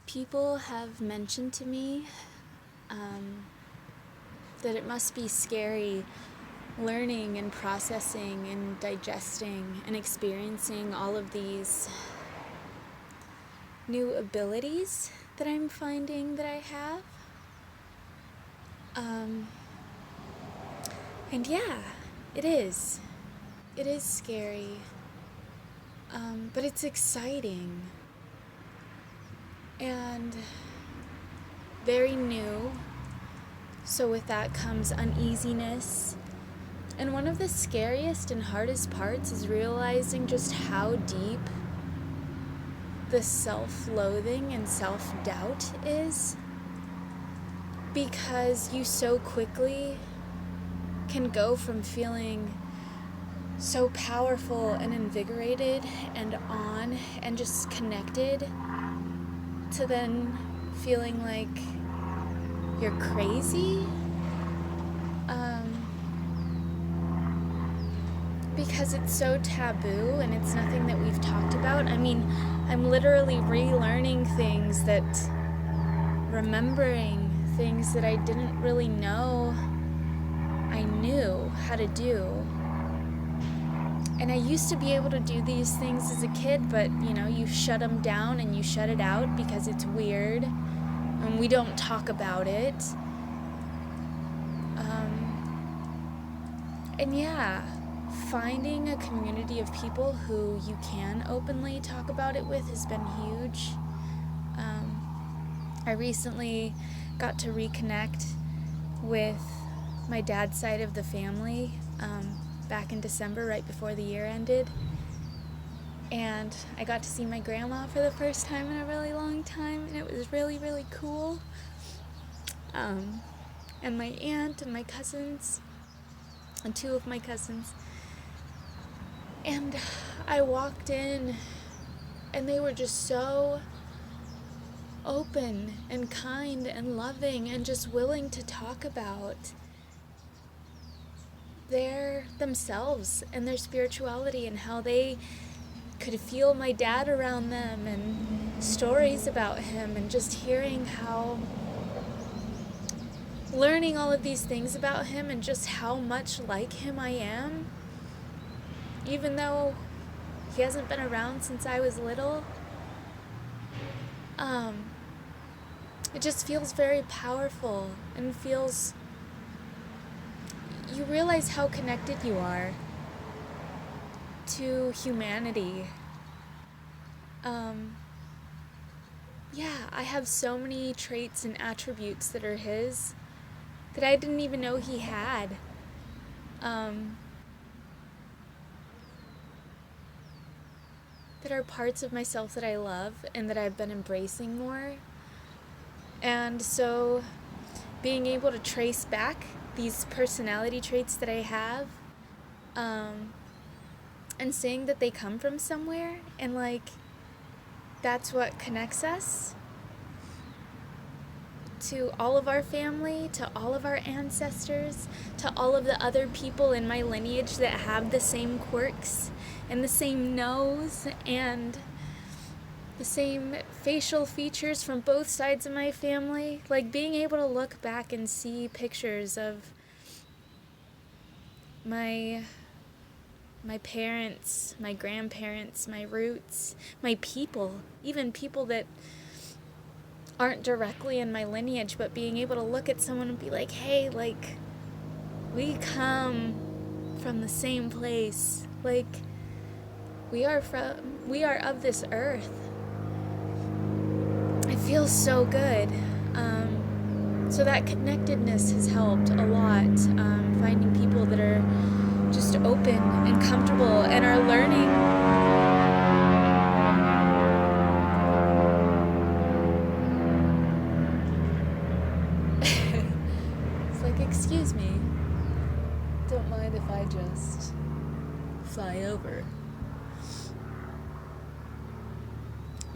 People have mentioned to me that it must be scary learning and processing and digesting and experiencing all of these new abilities that I'm finding that I have. And yeah, it is. It is scary. But it's exciting. And very new. So with that comes uneasiness. And one of the scariest and hardest parts is realizing just how deep the self-loathing and self-doubt is. Because you so quickly can go from feeling so powerful and invigorated and on and just connected to then feeling like you're crazy. Because it's so taboo and it's nothing that we've talked about. I mean, I'm literally relearning things that, remembering things that I didn't really know I knew how to do. And I used to be able to do these things as a kid, but you shut them down and you shut it out because it's weird and we don't talk about it. And yeah, finding a community of people who you can openly talk about it with has been huge. I recently got to reconnect with my dad's side of the family back in December, right before the year ended. And I got to see my grandma for the first time in a really long time, and it was really, really cool. And my aunt and my cousins, and two of my cousins. And I walked in, and they were just so open and kind and loving and just willing to talk about their themselves and their spirituality and how they could feel my dad around them and stories about him, and just hearing how, learning all of these things about him and just how much like him I am, even though he hasn't been around since I was little. It just feels very powerful and feels, you realize how connected you are to humanity. Yeah, I have so many traits and attributes that are his that I didn't even know he had. That are parts of myself that I love and that I've been embracing more. And so being able to trace back these personality traits that I have, and seeing that they come from somewhere, and that's what connects us to all of our family, to all of our ancestors, to all of the other people in my lineage that have the same quirks and the same nose and the same facial features from both sides of my family. Being able to look back and see pictures of my parents, my grandparents, my roots, my people, even people that aren't directly in my lineage, but being able to look at someone and be like, hey, we come from the same place. We are of this earth. It feels so good. So that connectedness has helped a lot. Finding people that are just open and comfortable and are learning. It's excuse me. Don't mind if I just fly over.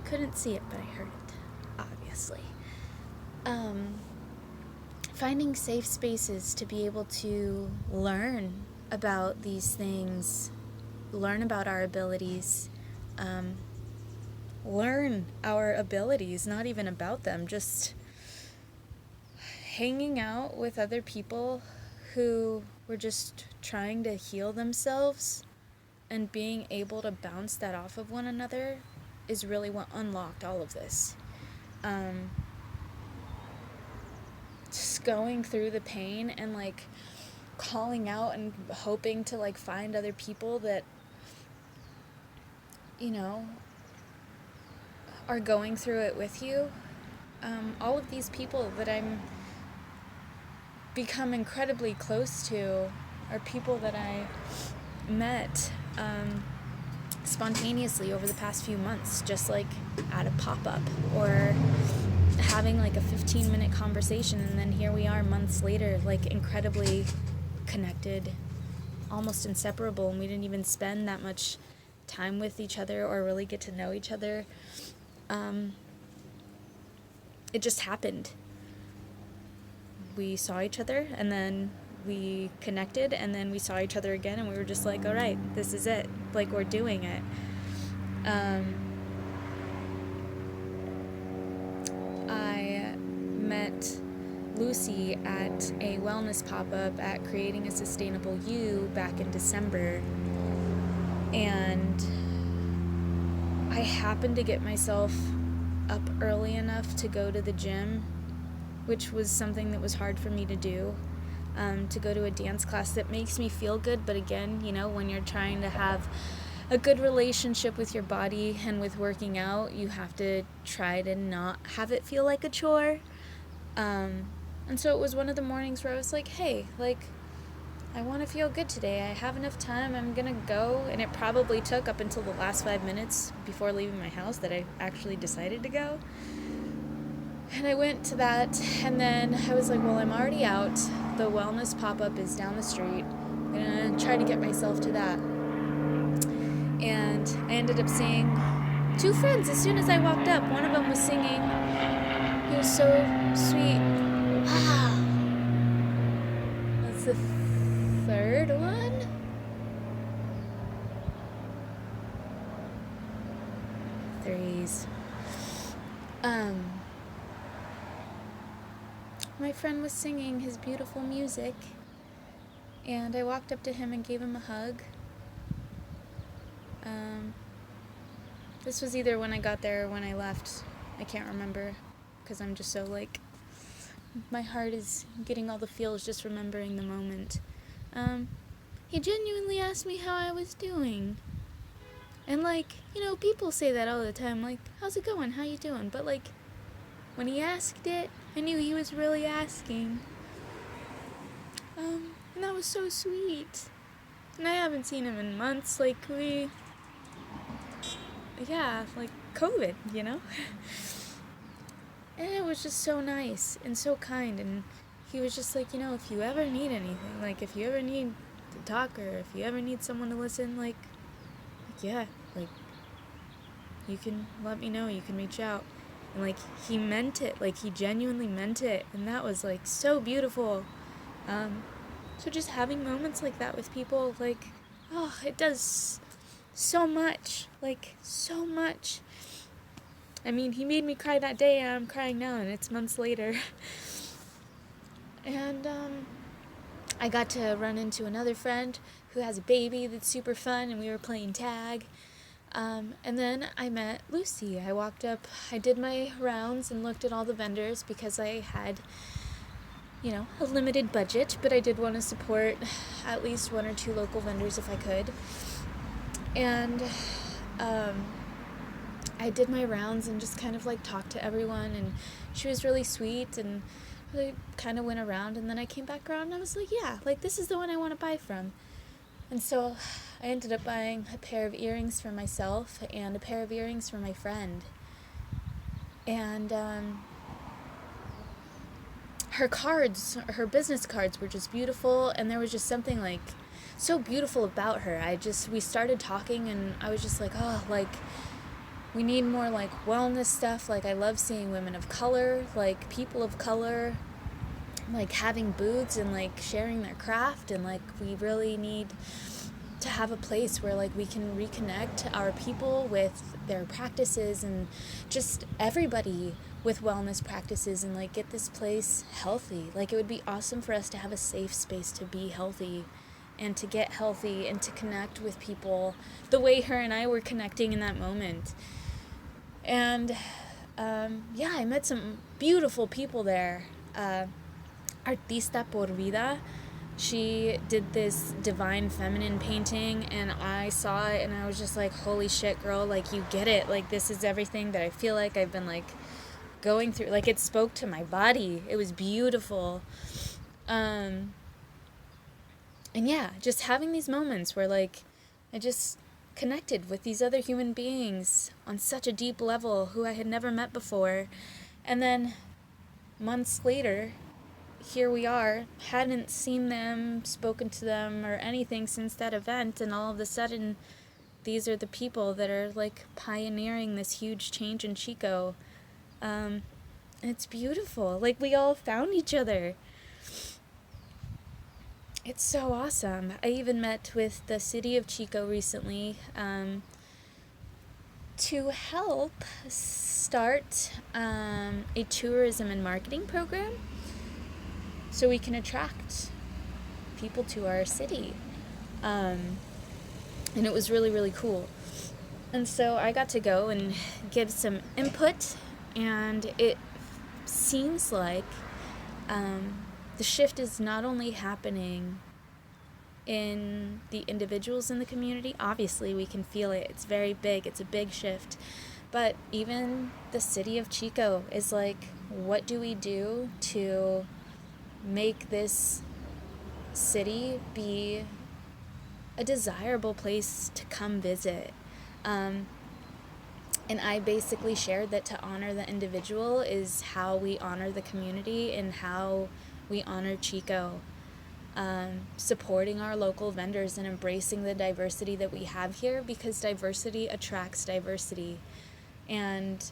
Couldn't see it, but I heard it, obviously. Finding safe spaces to be able to learn about these things, learn about our abilities, learn our abilities, not even about them, just hanging out with other people who were just trying to heal themselves and being able to bounce that off of one another is really what unlocked all of this. Just going through the pain and like calling out and hoping to like find other people that, you know, are going through it with you. All of these people that I'm become incredibly close to are people that I met spontaneously over the past few months, just like at a pop-up or having like a 15-minute conversation, and then here we are months later, like incredibly connected, almost inseparable, and we didn't even spend that much time with each other or really get to know each other. It just happened. We saw each other, and then we connected, and then we saw each other again, and we were just like, all right, this is it. Like, we're doing it. I met Lucy at a wellness pop-up at Creating a Sustainable You back in December, and I happened to get myself up early enough to go to the gym, which was something that was hard for me to do, to go to a dance class that makes me feel good. But again, you know, when you're trying to have a good relationship with your body and with working out, you have to try to not have it feel like a chore. And so it was one of the mornings where I was like, hey, like, I want to feel good today. I have enough time. I'm going to go. And it probably took up until the last 5 minutes before leaving my house that I actually decided to go. And I went to that, and then I was like, well, I'm already out. The wellness pop-up is down the street. I'm going to try to get myself to that. And I ended up seeing 2 friends as soon as I walked up. One of them was singing. He was so sweet. Wow. That's the third one? Threes. My friend was singing his beautiful music, and I walked up to him and gave him a hug. This was either when I got there or when I left. I can't remember, because I'm just so, like, my heart is getting all the feels just remembering the moment. He genuinely asked me how I was doing. And, like, you know, people say that all the time, like, how's it going? How you doing? But, like, when he asked it, I knew he was really asking. And that was so sweet. And I haven't seen him in months, like, like COVID, you know? And it was just so nice and so kind, and he was just like, you know, if you ever need anything, like, if you ever need to talk, or if you ever need someone to listen, like yeah, like, you can let me know, you can reach out. And, like, he meant it, like, he genuinely meant it, and that was, like, so beautiful. So just having moments like that with people, like, oh, it does so much, like, so much. I mean, he made me cry that day, and I'm crying now, and it's months later. And, I got to run into another friend who has a baby that's super fun, and we were playing tag. And then I met Lucy. I walked up, I did my rounds and looked at all the vendors because I had, you know, a limited budget, but I did want to support at least 1 or 2 local vendors if I could. And, I did my rounds and just kind of, like, talked to everyone, and she was really sweet, and I kind of went around, and then I came back around, and I was like, yeah, like, this is the one I want to buy from. And so I ended up buying a pair of earrings for myself and a pair of earrings for my friend. And her business cards were just beautiful, and there was just something, like, so beautiful about her. We started talking, and I was just like, oh, like, we need more, like, wellness stuff. Like, I love seeing women of color, like, people of color, like, having booths and, like, sharing their craft, and, like, we really need to have a place where like we can reconnect our people with their practices and just everybody with wellness practices and like get this place healthy. Like it would be awesome for us to have a safe space to be healthy and to get healthy and to connect with people the way her and I were connecting in that moment. And I met some beautiful people there. Artista por Vida, she did this divine feminine painting, and I saw it and I was just like, holy shit, girl, like you get it. Like this is everything that I feel like I've been like going through. Like it spoke to my body. It was beautiful. And yeah, just having these moments where like I just connected with these other human beings on such a deep level who I had never met before. And then months later, here we are, hadn't seen them, spoken to them or anything since that event, and all of a sudden these are the people that are like pioneering this huge change in Chico. It's beautiful. Like we all found each other. It's so awesome. I even met with the city of Chico recently to help start a tourism and marketing program so we can attract people to our city. And it was really, really cool. And so I got to go and give some input, and it seems like the shift is not only happening in the individuals in the community. Obviously, we can feel it. It's very big. It's a big shift. But even the city of Chico is like, what do we do to make this city be a desirable place to come visit? And I basically shared that to honor the individual is how we honor the community and how we honor Chico. Supporting our local vendors and embracing the diversity that we have here, because diversity attracts diversity. And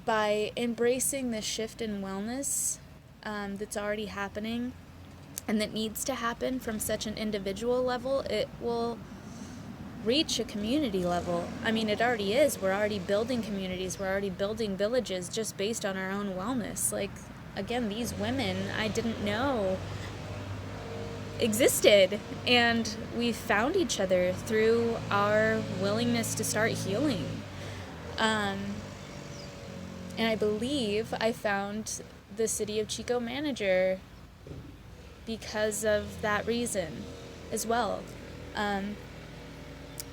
by embracing this shift in wellness that's already happening and that needs to happen from such an individual level, it will reach a community level. I mean, it already is. We're already building communities. We're already building villages just based on our own wellness. Like, again, these women I didn't know existed, and we found each other through our willingness to start healing. And I believe I found the City of Chico manager because of that reason as well.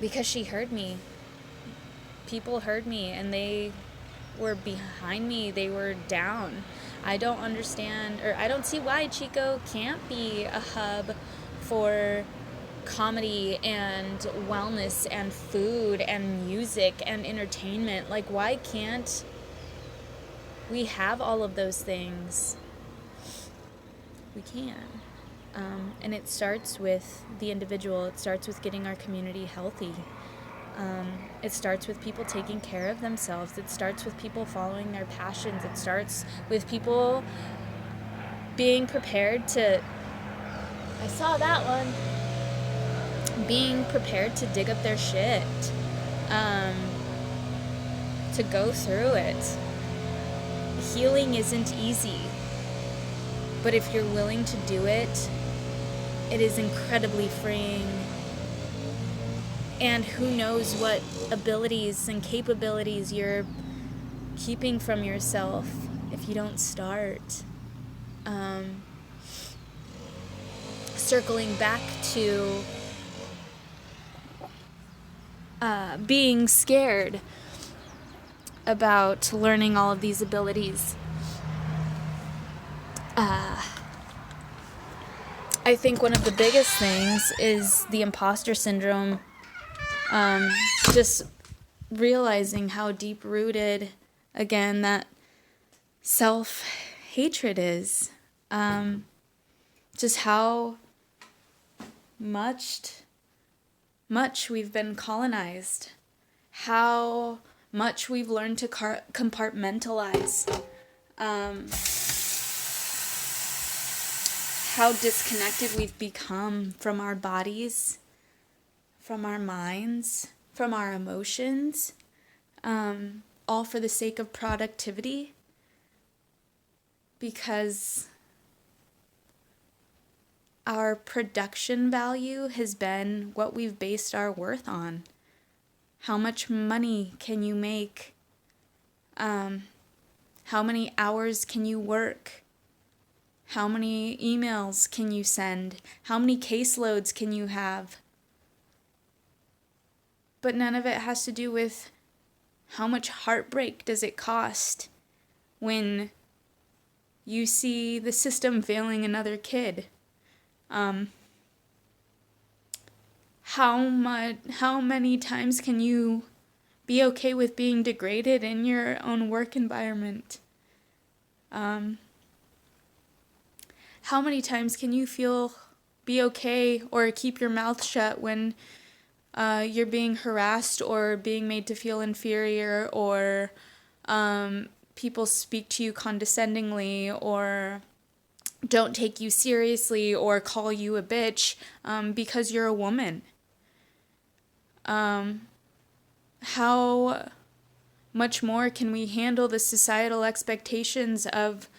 Because she heard me. People heard me, and they were behind me. They were down. I don't understand, or I don't see why Chico can't be a hub for comedy and wellness and food and music and entertainment. Like, why can't we have all of those things? We can. And it starts with the individual. It starts with getting our community healthy. It starts with people taking care of themselves. It starts with people following their passions. It starts with people being prepared to... I saw that one. Being prepared to dig up their shit. To go through it. Healing isn't easy. But if you're willing to do it, it is incredibly freeing. And who knows what abilities and capabilities you're keeping from yourself if you don't start. Circling back to being scared about learning all of these abilities. I think one of the biggest things is the imposter syndrome. Just realizing how deep-rooted, again, that self-hatred is. Just how much we've been colonized. How much we've learned to compartmentalize. how disconnected we've become from our bodies, from our minds, from our emotions, all for the sake of productivity, because our production value has been what we've based our worth on. How much money can you make? How many hours can you work? How many emails can you send? How many caseloads can you have? But none of it has to do with how much heartbreak does it cost when you see the system failing another kid. How many times can you be okay with being degraded in your own work environment? How many times can you be okay or keep your mouth shut when you're being harassed or being made to feel inferior, or people speak to you condescendingly or don't take you seriously or call you a bitch because you're a woman? How much more can we handle the societal expectations of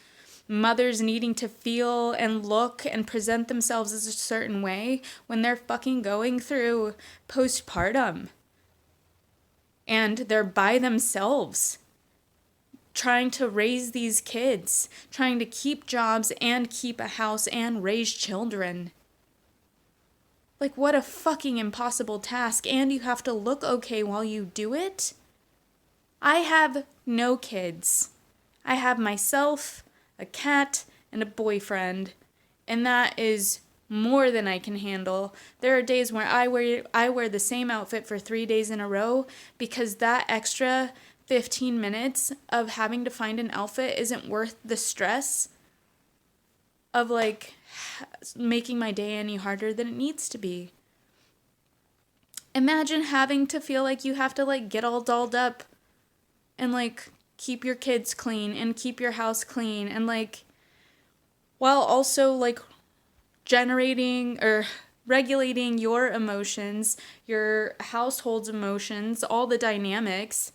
mothers needing to feel and look and present themselves as a certain way when they're fucking going through postpartum and they're by themselves trying to raise these kids, trying to keep jobs and keep a house and raise children? Like, what a fucking impossible task, and you have to look okay while you do it? I have no kids. I have myself, a cat, and a boyfriend, and that is more than I can handle. There are days where I wear the same outfit for 3 days in a row because that extra 15 minutes of having to find an outfit isn't worth the stress of like making my day any harder than it needs to be. Imagine having to feel like you have to like get all dolled up and like keep your kids clean and keep your house clean, and like while also like generating or regulating your emotions, your household's emotions, all the dynamics,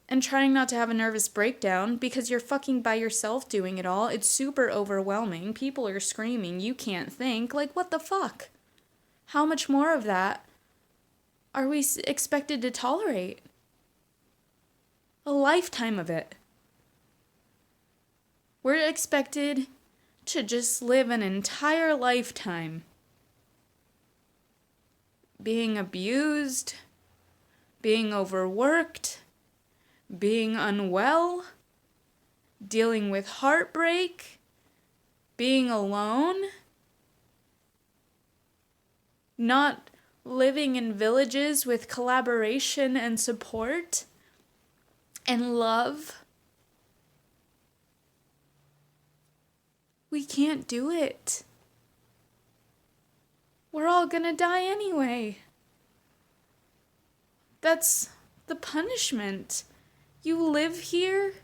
and trying not to have a nervous breakdown because you're fucking by yourself doing it all. It's super overwhelming. People are screaming. You can't think. Like, what the fuck? How much more of that are we expected to tolerate? A lifetime of it. We're expected to just live an entire lifetime being abused, being overworked, being unwell, dealing with heartbreak, being alone, not living in villages with collaboration and support and love. We can't do it. We're all gonna die anyway. That's the punishment. You live here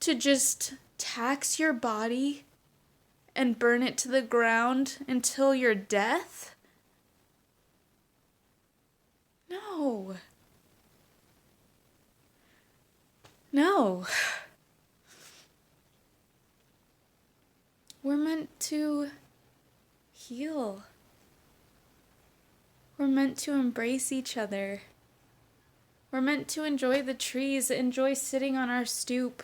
to just tax your body and burn it to the ground until your death? No. No. We're meant to heal. We're meant to embrace each other. We're meant to enjoy the trees, enjoy sitting on our stoop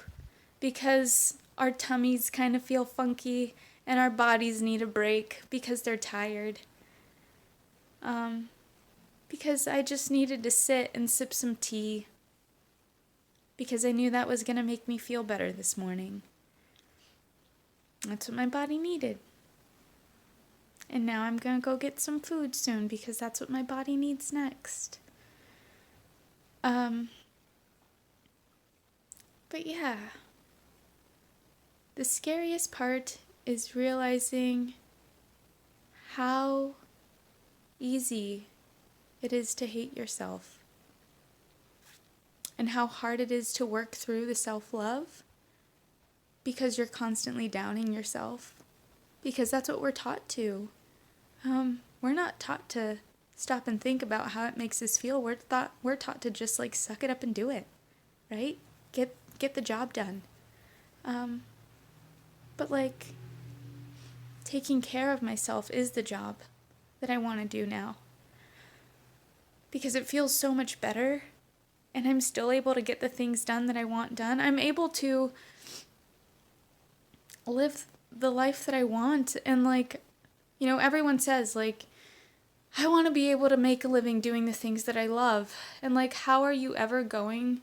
because our tummies kind of feel funky and our bodies need a break because they're tired. Because I just needed to sit and sip some tea because I knew that was going to make me feel better this morning. That's what my body needed. And now I'm going to go get some food soon because that's what my body needs next. But yeah, the scariest part is realizing how easy it is to hate yourself and how hard it is to work through the self-love because you're constantly downing yourself. because that's what we're taught to. We're not taught to stop and think about how it makes us feel. We're taught to just like suck it up and do it, right? Get the job done. But like taking care of myself is the job that I want to do now. Because it feels so much better, and I'm still able to get the things done that I want done. I'm able to live the life that I want, and like, you know, everyone says like, I want to be able to make a living doing the things that I love. And like, how are you ever going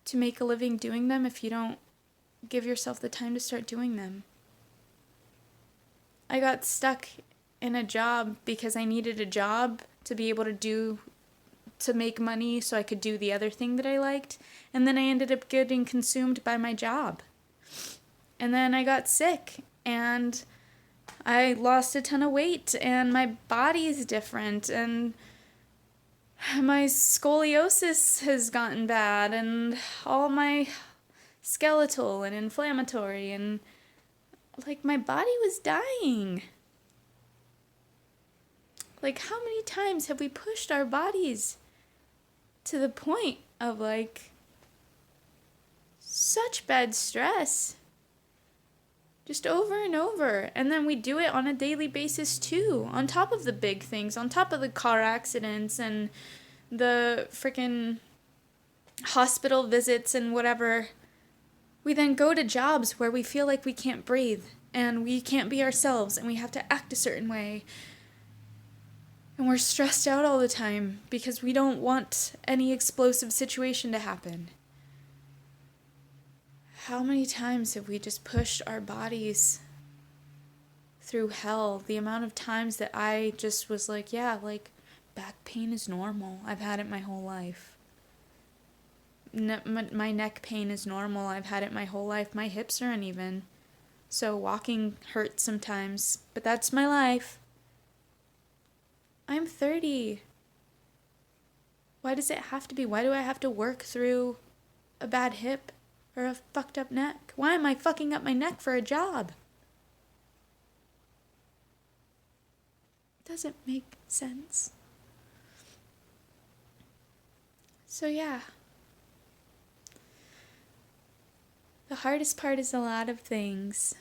to make a living doing them if you don't give yourself the time to start doing them? I got stuck in a job because I needed a job to be able to make money so I could do the other thing that I liked. And then I ended up getting consumed by my job. And then I got sick and I lost a ton of weight and my body is different and my scoliosis has gotten bad and all my skeletal and inflammatory, and like my body was dying. Like, how many times have we pushed our bodies to the point of like such bad stress? Just over and over. And then we do it on a daily basis too, on top of the big things, on top of the car accidents and the freaking hospital visits and whatever. We then go to jobs where we feel like we can't breathe and we can't be ourselves and we have to act a certain way. And we're stressed out all the time because we don't want any explosive situation to happen. How many times have we just pushed our bodies through hell? The amount of times that I just was like, yeah, like back pain is normal. I've had it my whole life. My neck pain is normal. I've had it my whole life. My hips are uneven. So walking hurts sometimes, but that's my life. I'm 30. Why does it have to be? Why do I have to work through a bad hip or a fucked up neck? Why am I fucking up my neck for a job? Doesn't make sense. So yeah. The hardest part is a lot of things.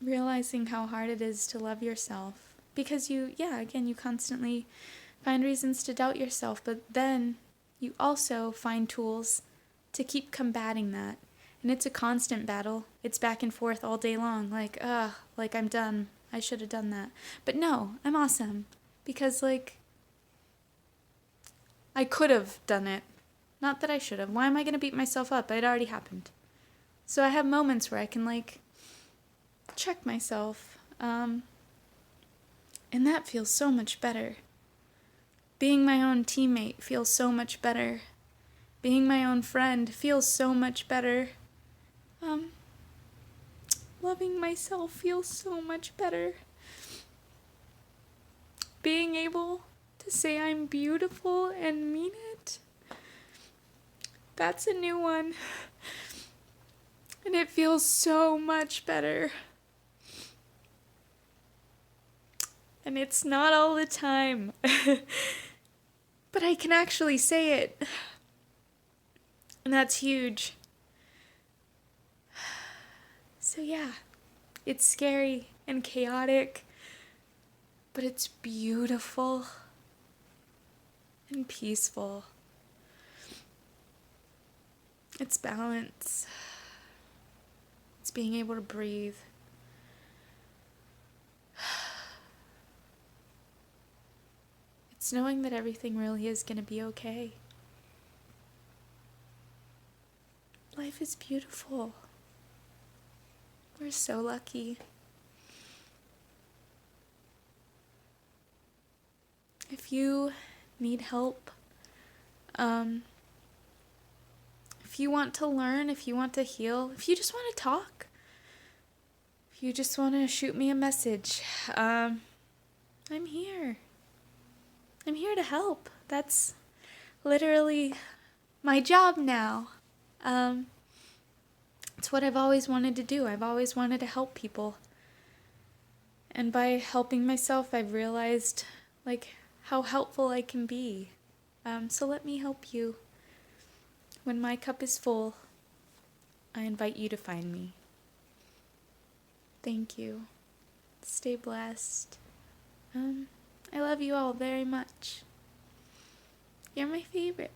Realizing how hard it is to love yourself. Because you constantly find reasons to doubt yourself, but then you also find tools to keep combating that. And it's a constant battle. It's back and forth all day long. Like I'm done. I should have done that. But no, I'm awesome. Because, like, I could have done it. Not that I should have. Why am I going to beat myself up? It already happened. So I have moments where I can, like, check myself. And that feels so much better. Being my own teammate feels so much better. Being my own friend feels so much better. Loving myself feels so much better. Being able to say I'm beautiful and mean it, that's a new one. And it feels so much better. And it's not all the time. But I can actually say it. And that's huge. So yeah, it's scary and chaotic, but it's beautiful and peaceful. It's balance. It's being able to breathe. It's knowing that everything really is going to be okay. Life is beautiful. We're so lucky. If you need help, if you want to learn, if you want to heal, if you just want to talk, if you just want to shoot me a message, I'm here. I'm here to help. That's literally my job now. It's what I've always wanted to do. I've always wanted to help people. And by helping myself, I've realized, how helpful I can be. So let me help you. When my cup is full, I invite you to find me. Thank you. Stay blessed. I love you all very much. You're my favorite.